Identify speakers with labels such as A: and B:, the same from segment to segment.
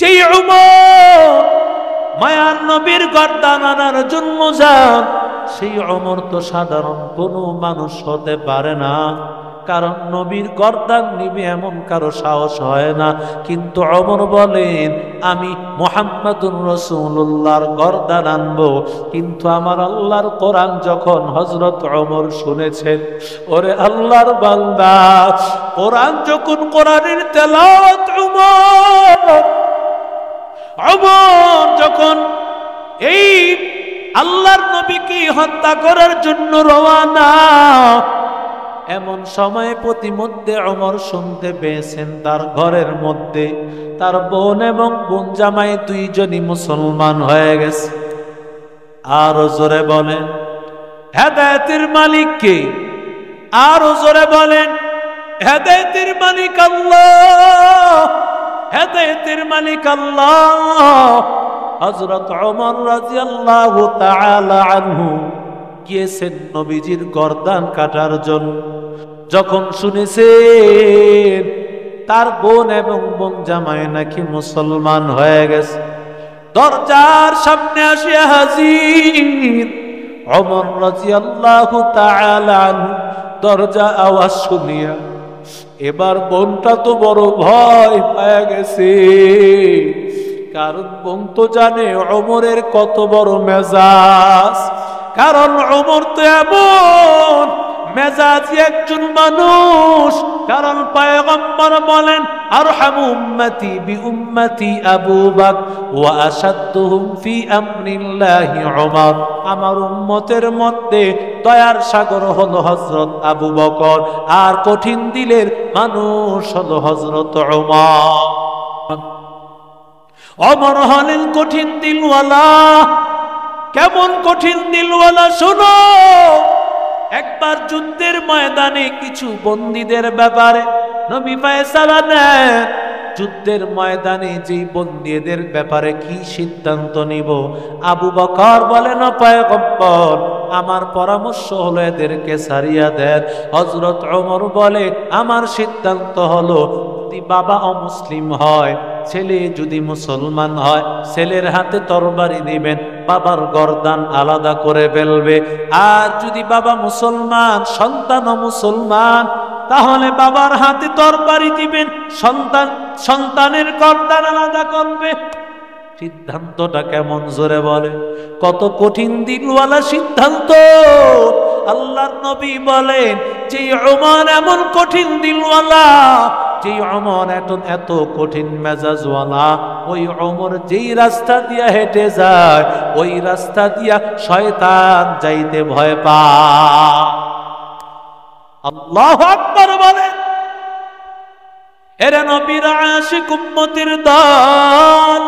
A: যেই ওমর মায়ার নবীর গর্দান আনার জন্য যান, সেই ওমর তো সাধারণ কোনো মানুষ হতে পারে না, কারণ নবীর গর্দান নিবে এমন কারো সাহস হয় না। কিন্তু ওমর বলেন, আমি মুহাম্মাদুর রাসূলুল্লাহর গর্দান আনবো। কিন্তু আমার আল্লাহর কোরআন যখন হযরত ওমর শুনেছেন, ওরে আল্লাহর বান্দা, কোরআন যখন কোরআনের তেলাওয়াত ওমর যখন এই আল্লাহর নবীকে হত্যা করার জন্য রওনা, এমন সময় প্রতিমধ্যে ওমর শুনতে পেয়েছেন তার ঘরের মধ্যে তার বোন এবং বোন জামাই দুইজনই মুসলমান হয়ে গেছে। আরো জোরে বলেন হেদায়েতের মালিক কে? আরো জোরে বলেন হেদায়েতের মালিক আল্লাহ, হেদায়েতের মালিক আল্লাহ। হযরত ওমর রাদিয়াল্লাহু তাআলা আনহু গিয়েছেন নবীজির গর্দান কাটার জন্য। যখন শুনেছেন তার বোন এবং বোন জামাই নাকি মুসলমান হয়ে গেছে, দরজার সামনে আসিয়া হাজির ওমর রাদিয়াল্লাহু তাআলা আনহু। দরজা আওয়াজ শুনিয়া এবার বোনটা তো বড় ভয় পেয়ে গেছে, কারণ বোন তো জানে ওমরের কত বড় মেজাজ, কারণ ওমর তো এমন মেজাজি একজন মানুষ। কারণ পয়গম্বর বলেন, আরহামু উম্মতি বিউম্মতি আবু বকর ওয়া আশাদ্দুহুম ফি আমরিল্লাহি ওমর। আমার উম্মতের মধ্যে দয়ার সাগর হলো হযরত আবু বকর, আর কঠিন দিলের মানুষ হলো হযরত ওমর। ওমর হলেন কঠিন দিলওয়ালা। কেমন কঠিন দিলওয়ালা শোনো। একবার যুদ্ধের ময়দানে কিছু বন্দীদের ব্যাপারে নবী ফয়সালা নেন। যুদ্ধের ময়দানে যেই বন্দীদের ব্যাপারে কি সিদ্ধান্ত নিব? আবু বকর বলেন, পয়গম্বর আমার পরামর্শ হলো এদেরকে ছাড়িয়া দেন। হযরত ওমর বলে, আমার সিদ্ধান্ত হলো যদি বাবা অমুসলিম হয়, ছেলে যদি মুসলমান হয়, ছেলের হাতে তরবারি দিবেন, বাবার গর্দান আলাদা করে ফেলবে। আর যদি বাবা মুসলমান, সন্তান মুসলমান, তাহলে বাবার হাতে তরবারি দিবেন, সন্তানের গর্দান আলাদা করবে। সিদ্ধান্তটা কেমন জোরে বলে, কত কঠিন দিলওয়ালা সিদ্ধান্ত। আল্লাহর নবী বলেন যে ওমর এমন কঠিন দিলওয়ালা, যে ওমর এত কঠিন মেজাজওয়ালা, ওই ওমর যেই রাস্তা দিয়া হেঁটে যায়, ওই রাস্তা দিয়া শয়তান যাইতে ভয় পায়। আল্লাহু আকবার বলেন। এরা নবীর আশিক উম্মতের দল।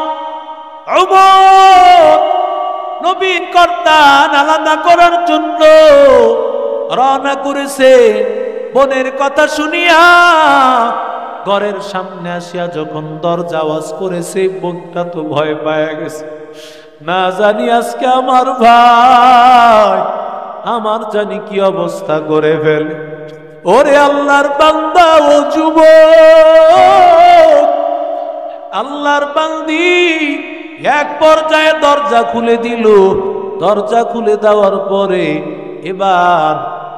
A: ওমর নবীর গর্দান আলাদা করার জন্য রওনা করেছে। বোনের কথা শুনিয়া ঘরের সামনে আসিয়া যখন দরজা আওয়াজ করেছে, বোনটা তো ভয় পায় গেছে। না জানি আজকে আমার ভাই আমার জানি কি অবস্থা করে ফেলে। ওরে আল্লাহর বান্দা, ও যুবক, আল্লাহর বান্দি এক পর্যায়ে দরজা খুলে দিল। দরজা খুলে দেওয়ার পরে এবার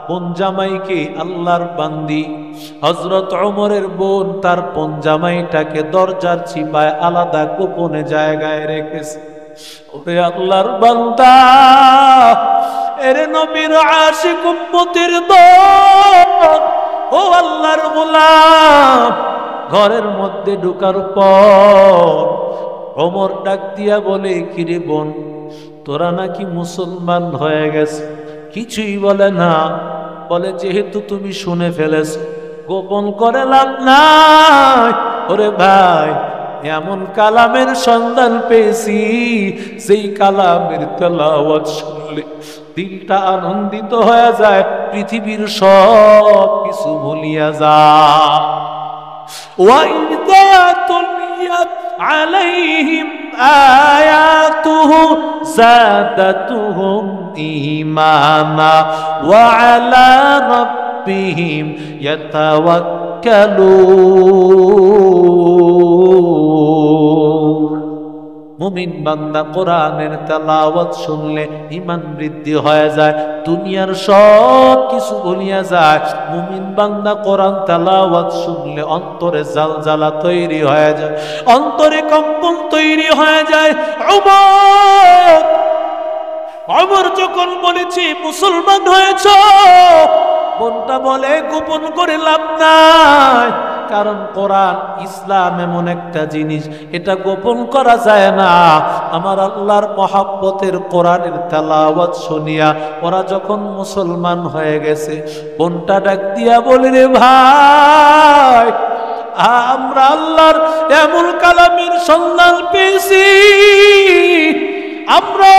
A: বোন জামাইকে, আল্লাহর বান্দি হযরত ওমরের বোন তার বোন জামাইটাকে দরজার চিপায় আলাদা গোপনে জায়গায় রেখেছে। ওরে আল্লাহর বান্দা, এরে নবীর আশিক উম্মতের দল, ও আল্লাহর গোলাম, ঘরের মধ্যে ঢোকার পর ওমর ডাক দিয়া বলে, কিরে বোন, তোরা নাকি মুসলমান হয়ে গেছে? কিছুই বলে না। বলে, যেহেতু তুমি শুনে ফেলেছ, গোপন করে লাভ নাই। ওরে ভাই, এমন কালামের সন্ধান পেয়েছি, সেই কালামের তেলাওয়াত শুনলে দিলটা আনন্দিত হয়ে যায়, পৃথিবীর সব কিছু ভুলিয়া যায়। ওয়াইদা তুলিয়াত আলাইহিম আয়াতুহু যাদাতুহুম ঈমানা ওয়া আলা রাব্বিহিম ইয়াতাওয়াক্কালুন। মুমিন বান্দা কোরআনের তেলাওয়াত শুনলে ঈমান বৃদ্ধি হয়ে যায়, দুনিয়ার সব কিছু ভুলিয়া যায়। মুমিন বান্দা কোরআন তেলাওয়াত শুনলে অন্তরে জালজালা তৈরি হয়ে যায়, অন্তরে কম্পন তৈরি হয়ে যায়। ওমর যখন বলেছি মুসলমান হয়েছ, বোনটা বলে গোপন করে লাভ নাই, কারণ কোরআন ইসলাম এমন একটা জিনিস, এটা গোপন করা যায় না। আমার আল্লাহর মহব্বতের কোরআনের তেলাওয়াত শুনিয়া ওরা যখন মুসলমান হয়ে গেছে, বোনটা ডাক দিয়া বলে, রে ভাই, আমরা আল্লাহর এমন কালামের সন্ধান পেয়েছি, আমরা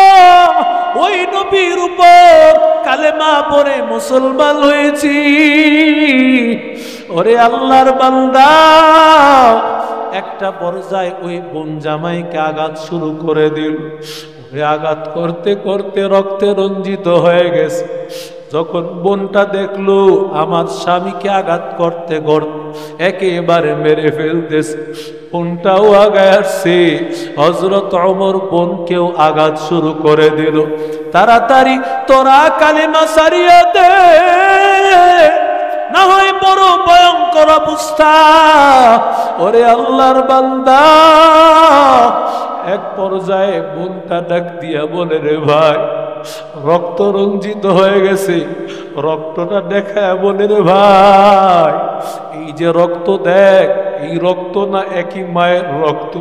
A: ওই নবীর উপর কালেমা পড়ে মুসলমান হয়েছি। ওরে আল্লাহর বান্দা, একটা পর্যায়ে ওই বোন জামাইকে আঘাত শুরু করে দিল। ওই আঘাত করতে করতে রক্তে রঞ্জিত হয়ে গেছে। যখন বোনটা দেখলো আমার স্বামীকে আঘাত করতে করতে একেবারে মেরে ফেলতেছে, বোনটাও আগায় আসছে। হযরত ওমর বোনকেও আঘাত শুরু করে দিল। তাড়াতাড়ি তোরা কালেমা সারিয়া দে, না হয় বড় ভয়ঙ্কর অবস্থা। ওরে আল্লাহর বান্দা, এক পর্যায়ে বোনটা ডাক দিয়া বলে, রে ভাই, রক্ত রঞ্জিত হয়ে গেছে। রক্তটা দেখায় বলে, রে ভাই, এই যে রক্ত দেখ, এই রক্ত না একই মায়ের রক্ত।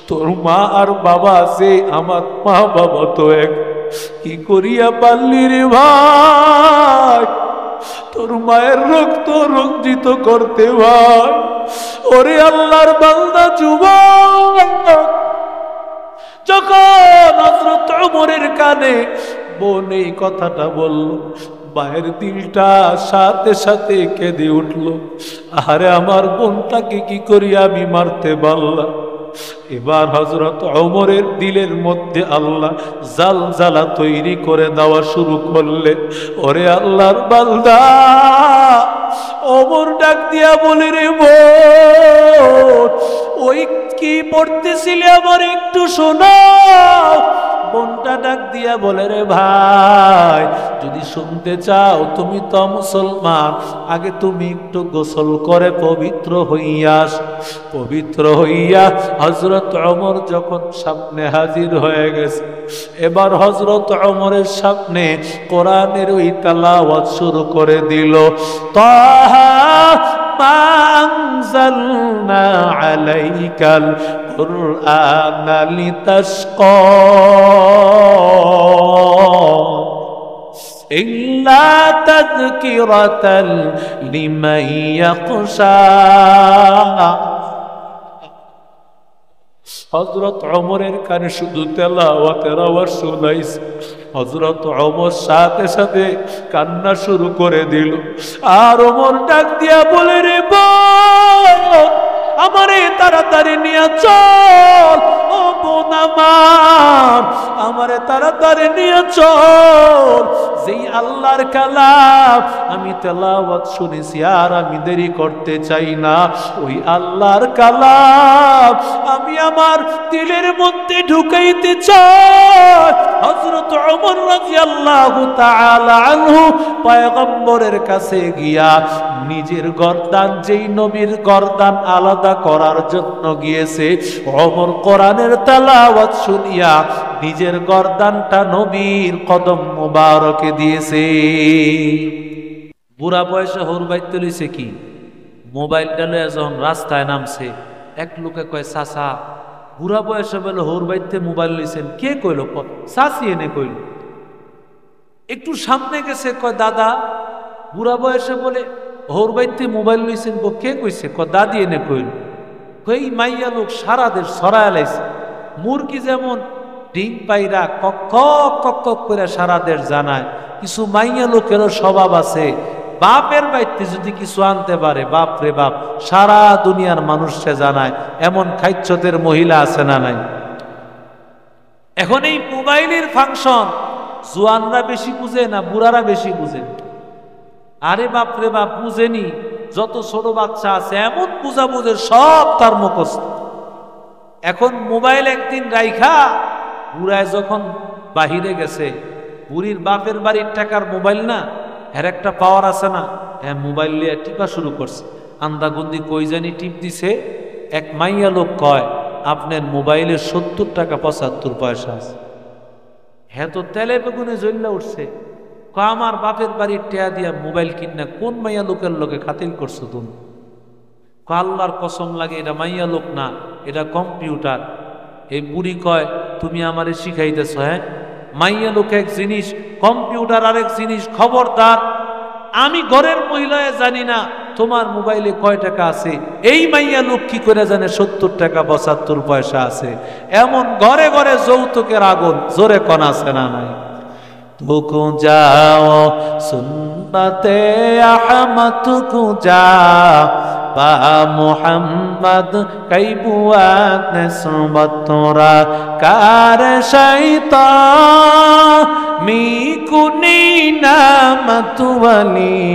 A: তোর মা আর বাবা আছে, আমার মা বাবা তো এক। কি করিয়া পারলি রে ভাই তোর মায়ের রক্ত রঞ্জিত করতে? ভাই, ওরে আল্লাহর বান্দা যুবক, যখন হযরত ওমরের কানে বোন এই কথাটা বলল, ভাইয়ের দিলটা সাথে সাথে কেঁদে উঠল। আরে আমার বোনটাকে কি করি আমি মারতে পারলাম? এবার হযরত ওমরের দিলের মধ্যে আল্লাহ জালজালা তৈরি করে দেওয়া শুরু করলে। ওরে আল্লাহর বান্দা, ওমর ডাক দিয়া বলে, রে বোন, ওই কি পড়তেছিলে আমার একটু শোনাও। বোনটা ডাক দিয়া বলে, রে ভাই, যদি শুনতে চাও, তুমি তো মুসলমান, আগে তুমি একটু গোসল করে পবিত্র হইয়াস। পবিত্র হইয়া হযরত ওমর যখন সামনে হাজির হয়ে গেছে, এবার হযরত ওমরের সামনে কোরআনের ওই তেলাওয়াত শুরু করে দিল। তাহা মা আনজালনা আলাইকাল কুরআনা লিতাশকা ইল্লা তাযকিরাতাল লিমান ইয়াখশা। হযরত ওমরের কানে শুধু তেলাওয়াতের আওয়াজ শোনাইছে। হযরত ওমর সাথে সাথে কান্না শুরু করে দিল। আর ওমর ডাক দিয়া বলে, রে বোন, আমারে তাড়াতাড়ি নিয়ে চল। ও বোন আমার, আমারে তাড়াতাড়ি নিয়ে চল। যেই আল্লাহর কালাম আমি তেলাওয়াত শুনেছি, আর আমি দেরি করতে চাই না। ওই আল্লাহর কালাম আমি আমার দিলের মধ্যে ঢুকাইতে চাই। হযরত ওমর রাদিয়াল্লাহু তাআলা আনহু পয়গম্বরের কাছে গিয়া নিজের গর্দান, যেই নবীর গর্দান আলাদা করার জন্য গিয়েছে, ওমর কোরআনের তেলাওয়াত শুনিয়া নিজের গর্দানটা নবীর কদম মোবারকে দিয়েছে। বুড়া বয়সে হোর বাইতে লইছে কি, মোবাইলটা লইয়া যখন রাস্তায় নামছে, এক লোকে কয়, চাচা, বুড়া বয়সে বলে হোর বাইতে মোবাইল লইছেন? কে কইল? চাচি এনে কইল। একটু সামনে গেছে, কয়, দাদা, বুড়া বয়সে বলে হোর বাইতে মোবাইল লইছেন? কে কইছে? কয়, দাদি এনে কইল। কই মাইয়া লোক সারা দেশ ছড়ায় লাইছে। মুরগি যেমন ডিম পাইরা কক কক করে সারা দেশ জানায়, কিছু মাইয়া লোকেরও স্বভাব আছে, বাপের বাড়িতে যদি কিছু আনতে পারে, বাপ রে বাপ, সারা দুনিয়ার মানুষকে জানায়। এমন খাইচ্ছদের মহিলা আছে না নাই? এখন এই মোবাইলের ফাংশন জোয়ানরা বেশি বুঝে না বুড়ারা বেশি বুঝে? আরে বাপ রে বাপ, বুঝেনি। যত ছোট বাচ্চা আছে এমন পূজা বুঝে, সব তার মুখস্থ। এখন মোবাইল একদিন রাইখা বুড়ায় যখন বাহিরে গেছে, বুড়ির বাপের বাড়ির টাকার মোবাইল না, এর একটা পাওয়ার আছে না, হ্যাঁ মোবাইল নিয়ে টিপা শুরু করছে। আন্দাগুন্দি কই জানি টিপ দিছে, এক মাইয়া লোক কয় আপনার মোবাইলে 70 টাকা 75 পয়সা আছে। হ্যাঁ তো তেলে বেগুনে জ্বললা উঠছে, আমার বাপের বাড়ির টেয়া দিয়া মোবাইল কিনা কোন মাইয়া লোকের লোকে খাতিল করছো তুমি? আল্লাহর কসম লাগে এটা মাইয়া লোক না, এটা কম্পিউটার। এই বুড়ি কয় তুমি আমারে শিখাইতেছ? হ্যাঁ, মাইয়া লোক এক জিনিস, কম্পিউটার আরেক জিনিস। খবরদার, আমি ঘরের মহিলায় জানি না তোমার মোবাইলে কয় টাকা আছে, এই মাইয়া লোক কি করে জানে 70 টাকা 75 পয়সা আছে? এমন ঘরে ঘরে যৌতুকের আগুন, জোরে কন আছে না নাই? तुकु जाओ सुन्नते अहमद तुकु जा पा मुहम्मद कई बुआत ने सुबतोरा कार शैतान मी कुनी नामत वली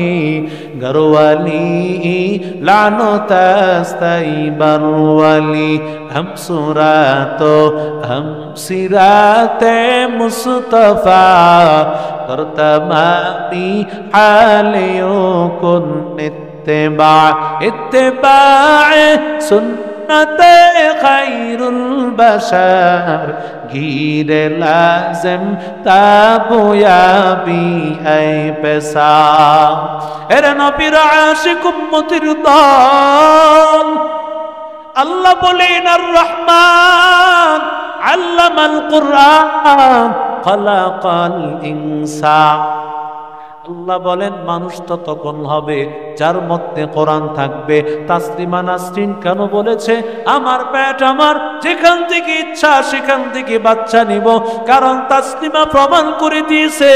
A: गरवाली लानो तस्तई बरवाली हम सुरातो हम सिराते मुस्तफा करतमानी हालियों को इत्तिबा इत्तिबा सुन्नते खैरुल बशर गिरे लाजिम ताबुयाबी ऐ पैसा एरे नबीर आशिक उम्मतिर दल আল্লাহ বলেন আর রহমান আল্লামাল কুরআন খালাকাল ইনসান। আল্লাহ বলেন মানুষ তো তখন হবে যার মধ্যে কোরআন থাকবে। তাসলিমা নাসরিন কেন বলেছে আমার পেট আমার, যেখান থেকে ইচ্ছা সেখান থেকে বাচ্চা নিব? কারণ তাসলিমা প্রমাণ করে দিয়েছে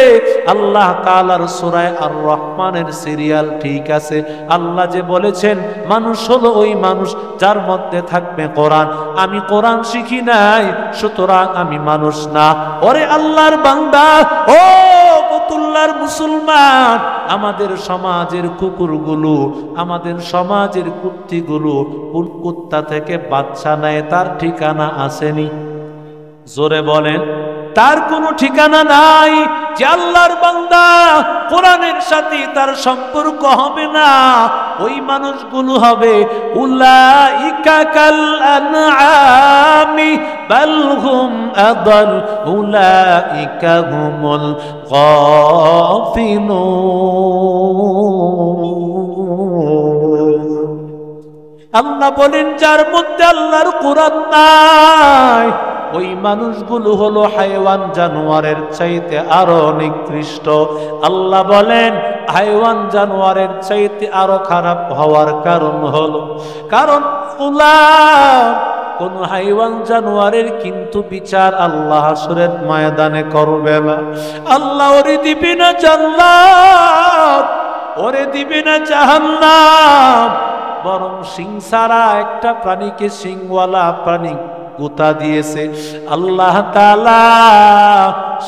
A: আল্লাহ তাআলার সূরা আর রহমানের সিরিয়াল ঠিক আছে। আল্লাহ যে বলেছেন মানুষ হলো ওই মানুষ যার মধ্যে থাকবে কোরআন। আমি কোরআন শিখি নাই সুতরাং আমি মানুষ না। ওরে আল্লাহর বান্দা, ও ফতুল্লাহর মুসলমান, আমাদের সমাজের কুকুরগুলো, আমাদের সমাজের কুত্তিগুলো কোন কুত্তা থেকে বাচ্চা নেয় তার ঠিকানা আসেনি? জোরে বলেন, তার কোনো ঠিকানা নাই। যে আল্লাহর বান্দা কোরআনের সাথে তার সম্পর্ক হবে না, ওই মানুষগুলো হবে উলাইকা কাল আনআমি বাল হুম আদাল উলাইকা হুমুল গাফিলুন। আল্লাহ বলেন যার মধ্যে আল্লাহর কোরআন নাই ওই মানুষগুলো হলো হাইওয়ান জানোয়ারের চাইতে আরো নিকৃষ্ট। আল্লাহ বলেন হাইওয়ান জানোয়ারের চাইতে আরো খারাপ হওয়ার কারণ হলো কারণ কোন হাইওয়ান জানোয়ারের কিন্তু বিচার আল্লাহ হাসরের ময়দানে করবে না। আল্লাহ ওরে দিবে না জান্নাত, ওরে দিবে না জাহান্নাম, বরং সিং ছাড়া একটা প্রাণীকে সিংওয়ালা প্রাণী গোতা দিয়েছে আল্লাহ তাআলা।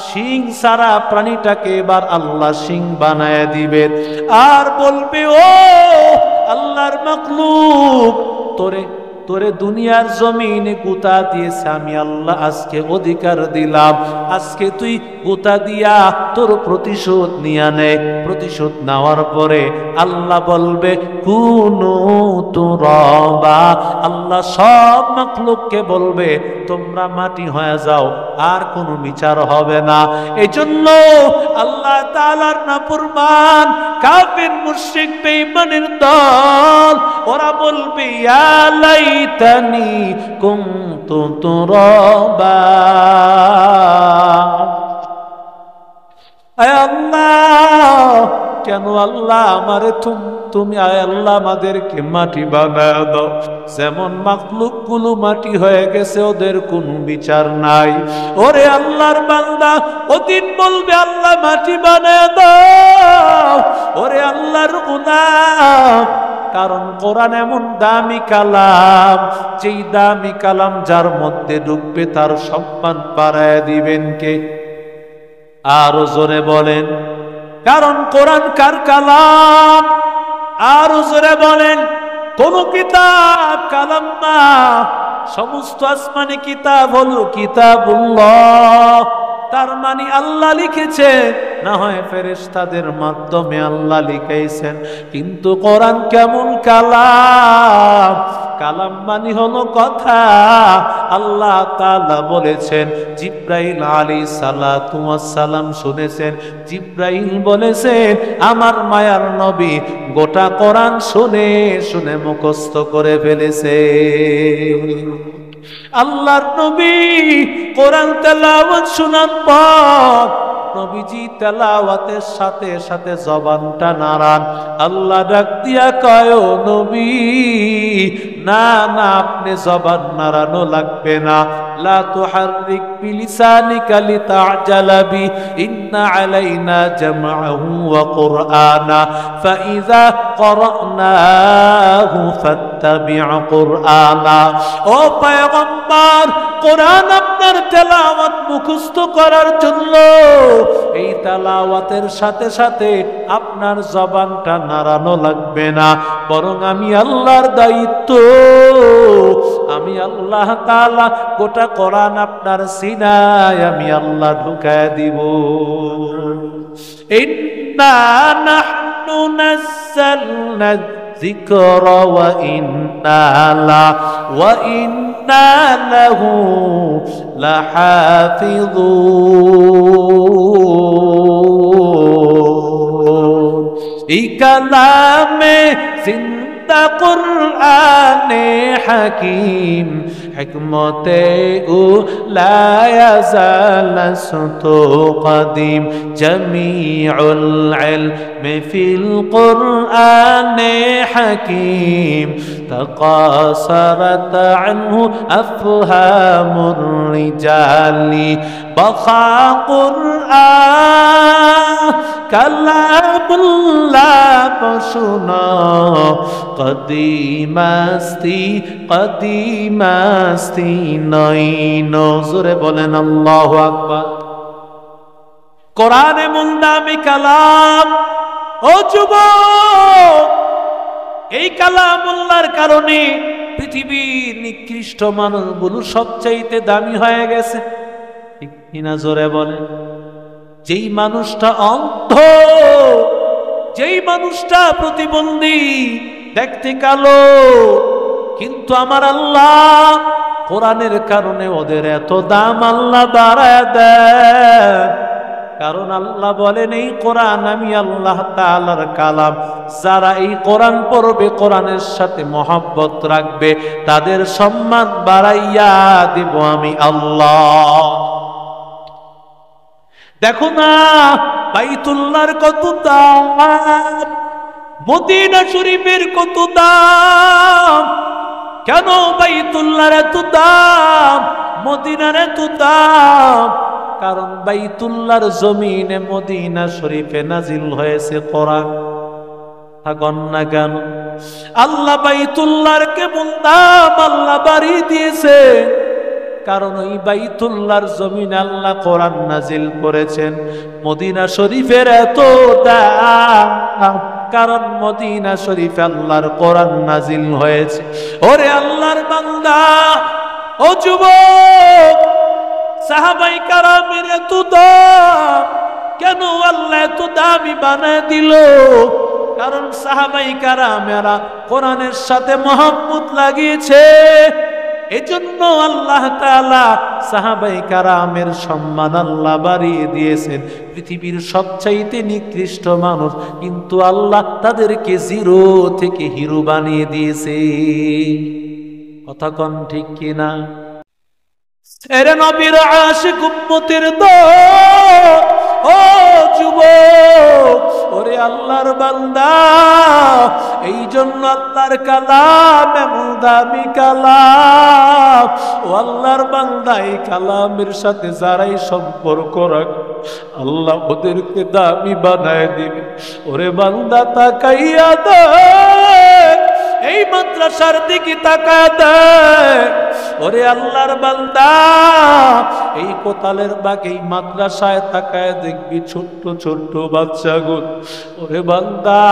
A: সিং ছাড়া প্রাণীটাকে এবার আল্লাহ সিং বানায় দিবে আর বলবে ও আল্লাহর মাখলুক, তোরে তোরে দুনিয়ার জমিনে গোতা দিয়েছে আমি আল্লাহ, আজকে অধিকার দিলাম, আজকে তুই গোতা দিয়া তোর প্রতিশোধ নিয়া নে। প্রতিশোধ নেওয়ার পরে আল্লাহ বলবে কুনু তুরাবা, আল্লাহ সব মাখলুককে বলবে তোমরা মাটি হয়ে যাও, আর কোনো বিচার হবে না। এজন্য আল্লাহ তাআলার নাফরমান কাফির মুশরিক বেঈমানের দল ওরা বলবে ইয়া লাইতানি কুনতু তুরাবা। আয় আল্লাহ, কেন আল্লাহ আমারে তুমি আয় আল্লাহ আমাদেরকে মাটি বানায় দাও। যেমন মাখলুক গুলো মাটি হয়ে গেছে, ওদের কোনো বিচার নাই। ওরে আল্লাহর বান্দা ওদিন বলবে আল্লাহ মাটি বানায় দাও। ওরে আল্লাহর গোলাম, কারণ কোরআন এমন দামি কালাম, যেই দামি কালাম যার মধ্যে ঢুকবে তার সম্মান বাড়ায় দিবেন কে? আরো জোরে বলেন, কারণ কোরআন কার কালাম? আরো জোরে বলেন, কোন কিতাব কালাম না, সমস্ত আসমানি কিতাব হলো কিতাবুল্লাহ। তার মানে আল্লাহ লিখেছে, না হয় ফেরেশতাদের মাধ্যমে আল্লাহ লিখাইছেন। কিন্তু কোরআন কেমন কালাম? কালাম মানে হলো কথা। আল্লাহ তাআলা বলেছেন, জিব্রাইল আলাইহিস সালাতু ওয়াস সালাম শুনেছেন, জিব্রাইল বলেছেন আমার মায়ার নবী গোটা কোরআন শুনে শুনে মুখস্থ করে ফেলেছে। আল্লাহর নবী কোরআন তেলাওয়াত শোনার পর নবীজি তেলাওয়াতের সাথে সাথে জবানটা নাড়ান। আল্লাহ ডাক দিয়া কয়, ও নবী, না না, আপনি জবান নাড়ানো লাগবে না। লা তুহাররিক বিলিসানিকা লিতা'জালা বি, ইন্না আলাইনা জামআহু ওয়া কুরআনা, ফাইযা ক্বরানাহু ফাত্তাবি' কুরআনা। ও পয়গম্বর, কোরআন আপনার তেলাওয়াত মুখস্থ করার জন্য এই তেলাওয়াতের সাথে সাথে আপনার জবানটা নাড়ানো লাগবে না, বরং আমি আল্লাহর দায়িত্ব, আমি আল্লাহ তাআলা গোটা কোরআন আপনার সিনায় আমি আল্লাহ ঢুকায় দিব। ইন্না নাহনু নাযালনা যিকরা ওয়া ইন্না লাহু লাহাফিযুন। এই কালামে জিন্দা কুরআনে হাকিম, হিকমতে ও লা ইয়াজালাসতু কাদিম, জামিউল ইলমি ফিল কুরআনে হাকিম, তাকাসারাত আনহু আফহামুর রিজালি, বাখা কুরআন কালামুল্লাহ পশুনা, কদিমাস্তি নইন। জোরে বলেন আল্লাহু আকবার। কোরআন এমন দামি কালাম, ও যুবক, এই কালামুল্লাহর কারণে পৃথিবীর নিকৃষ্ট মানুষগুলো সবচাইতে দামি হয়ে গেছে। ঠিক কিনা? জোরে বলেন। যেই মানুষটা অন্ধ, যেই মানুষটা প্রতিবন্ধী, দেখতে কালো, কিন্তু আমার আল্লাহ কোরআনের কারণে ওদের এত দাম আল্লাহ বাড়ায় দেয়। কারণ আল্লাহ বলেন, এই কোরআন আমি আল্লাহ তাআলার কালাম। যারা এই কোরআন পড়বে, কোরআনের সাথে মহব্বত রাখবে, তাদের সম্মান বাড়াইয়া দিব আমি আল্লাহ। দেখো না বাইতুল্লাহর কত দাম, মদিনা শরীফের কত দাম। কেন বাইতুল্লাহর এত দাম, মদিনার এত দাম? কারণ বাইতুল্লাহর জমিনে মদিনা শরীফে নাজিল হয়েছে কোরআন। থাকুন না কেন? আল্লাহ বাইতুল্লাহর কেমন দাম আল্লাহ বাড়িয়ে দিয়েছে, কারণ ওই বাইতুল্লাহর জমিনে আল্লাহ কোরআন নাজিল করেছেন। মদিনা শরীফের এত দাম কারণ মদিনা শরীফে আল্লাহর কোরআন নাজিল হয়েছে। ওরে আল্লাহর বান্দা, ও যুবক, সাহাবায়ে কেরামের এত দাম কেন আল্লাহ এত দামি বানায় দিল? কারণ সাহাবায়ে কেরামেরা কোরআনের সাথে মহব্বত লাগিয়েছে। এজন্য আল্লাহ তাআলা সাহাবায়ে কেরামের সম্মান আল্লাহ বাড়িয়ে দিয়েছেন। পৃথিবীর সবচাইতে নিকৃষ্ট মানুষ, কিন্তু আল্লাহ তাদেরকে জিরো থেকে হিরো বানিয়ে দিয়েছে। কথা কোন ঠিক কিনা? এরে নবীর আশিক উম্মতের দল, ও যুবক, ওরে আল্লাহর বান্দা, এই জন্য আল্লাহর কালাম এমন দামি কালাম। ও আল্লাহর বান্দা, এই কালামের সাথে যারাই সম্পর্ক রাখে আল্লাহ ওদেরকে দামি বানায় দিবে। ওরে বান্দা, তাকাইয়া দেখ, এই মাদ্রাসার দিকে তাকায় দেখ। ওরে আল্লাহর বান্দা, এই কোতালের বাগ এই মাদ্রাসায় তাকায় দেখবি ছোট্ট ছোট্ট বাচ্চাগুলো। ওরে বান্দা,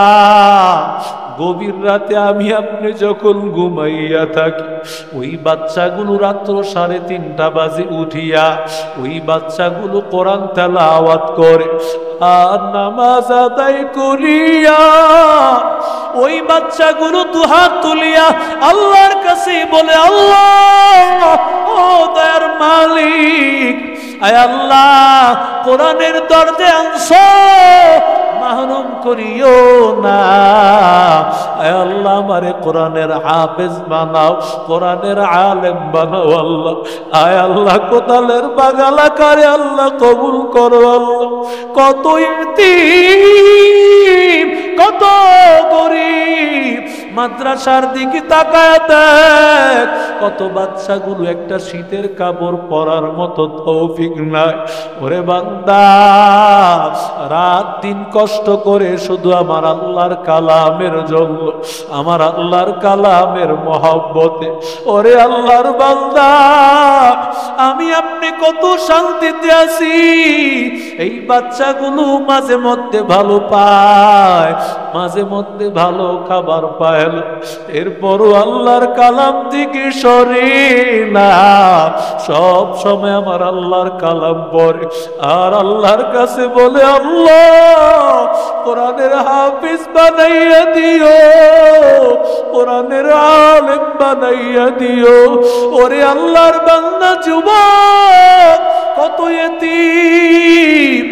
A: গভীর রাতে আমি আপনি যখন ঘুমাইয়া থাকি, ওই বাচ্চাগুলো রাত্র 3:30 বাজে উঠিয়া ওই বাচ্চাগুলো কোরআন তেলাওয়াত করে আর নামাজ আদায় করিয়া ওই বাচ্চাগুলো দুহাত তুলিয়া আল্লাহর কাছে বলে, আল্লাহ ও দয়ার মালিক, আয় আল্লাহ কোরআনের দরজে আনছো, মাহরুম করিও না। আয় আল্লাহ আমারে কোরআনের হাফেজ বানাও, কোরআনের আলেম বানাও আল্লাহ। আয় আল্লাহ কোতালের বাগালা করে আল্লাহ কবুল করো আল্লাহ। কত ইতিম, কত গরিব, মাদ্রাসার দিকে তাকায় দেখ, কত বাচ্চাগুলো একটা শীতের কাপড় পরার মতো তৌফিক নাই। ওরে বান্দা, রাত দিন কষ্ট করে শুধু আমার আল্লাহর কালামের জন্য, আমার আল্লাহর কালামের মহব্বতে, ওরে আল্লাহর বান্দা, আমি আপনি কত শান্তিতে আছি। এই বাচ্চাগুলো মাঝে মধ্যে ভালো পায়, মাঝে মধ্যে ভালো খাবার পায়, এরপরও আল্লাহর কালাম থেকে সরে না, সব সময় আমার আল্লাহর কালাম পড়ে আর আল্লাহর কাছে বলে, আল্লাহ কোরআনের হাফিজ বানাইয়া দিও, কোরআনের আলেম বানাইয়া দিও। ওরে আল্লাহর বান্দা যুবক, কত এতিম,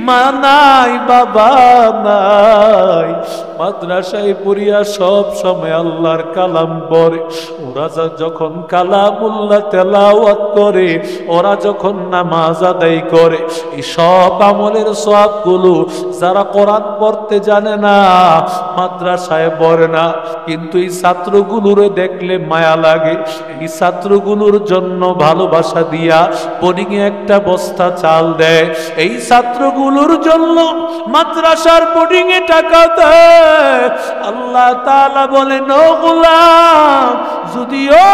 A: মা নাই বাবা নাই, মাদ্রাসায় পড়িয়া সব সময় আল্লাহর কালাম পড়ে। ওরা যখন কালামুল্লাহ তেলাওয়াত করে, ওরা যখন নামাজ আদায় করে, এই সব আমলের সওয়াবগুলো যারা কোরআন পড়তে জানে না, মাদ্রাসায় পড়ে না, কিন্তু এই ছাত্রগুলোরে দেখলে মায়া লাগে। এই ছাত্রগুলোর জন্য ভালোবাসা দিয়া বোর্ডিংয়ে একটা বস্তা চাল দেয়, এই ছাত্রগুলোর জন্য মাদ্রাসার বোর্ডিংয়ে টাকা দেয়। আল্লাহ তাআলা বলেন, ও গোলাম, যদিও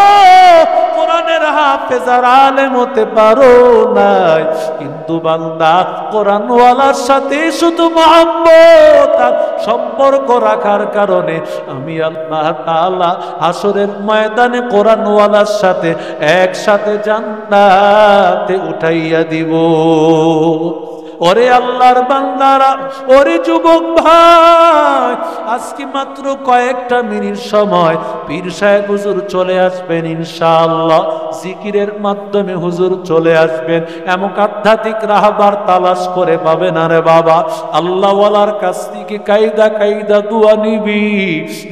A: কোরআনের হাফেজ আর আলেম হতে পারো নাই, কিন্তু বান্দা কোরআনওয়ালার সাথে শুধু মহব্বত আর সম্পর্ক রাখার কারণে আমি আল্লাহ তাআলা হাসরের ময়দানে কোরআনওয়ালার সাথে একসাথে জান্নাতে উঠাইয়া দিব। ওরে আল্লাহর বান্দারা, ওরে যুবক ভাই, আজকে মাত্র কয়েকটা মিনিট সময় পীর সাহেব হুজুর চলে আসবেন ইনশাআল্লাহ। জিকিরের মাধ্যমে হুজুর চলে আসবেন, এমন আধ্যাত্মিক রাহবার তালাশ করে পাবে না রে বাবা। আল্লাহওয়ালার কাছ থেকে কায়দা দুয়া নিবি,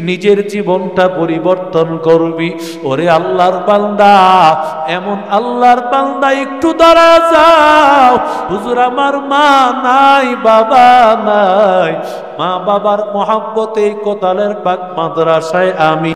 A: নিজের জীবনটা পরিবর্তন করবি। ওরে আল্লাহর বান্দা, এমন আল্লাহর বান্দা একটু দাঁড়া যাও। হুজুর আমার মা নাই, বাবা নাই, মা বাবার মহব্বতে কোতালের পাক মাদ্রাসায় আমি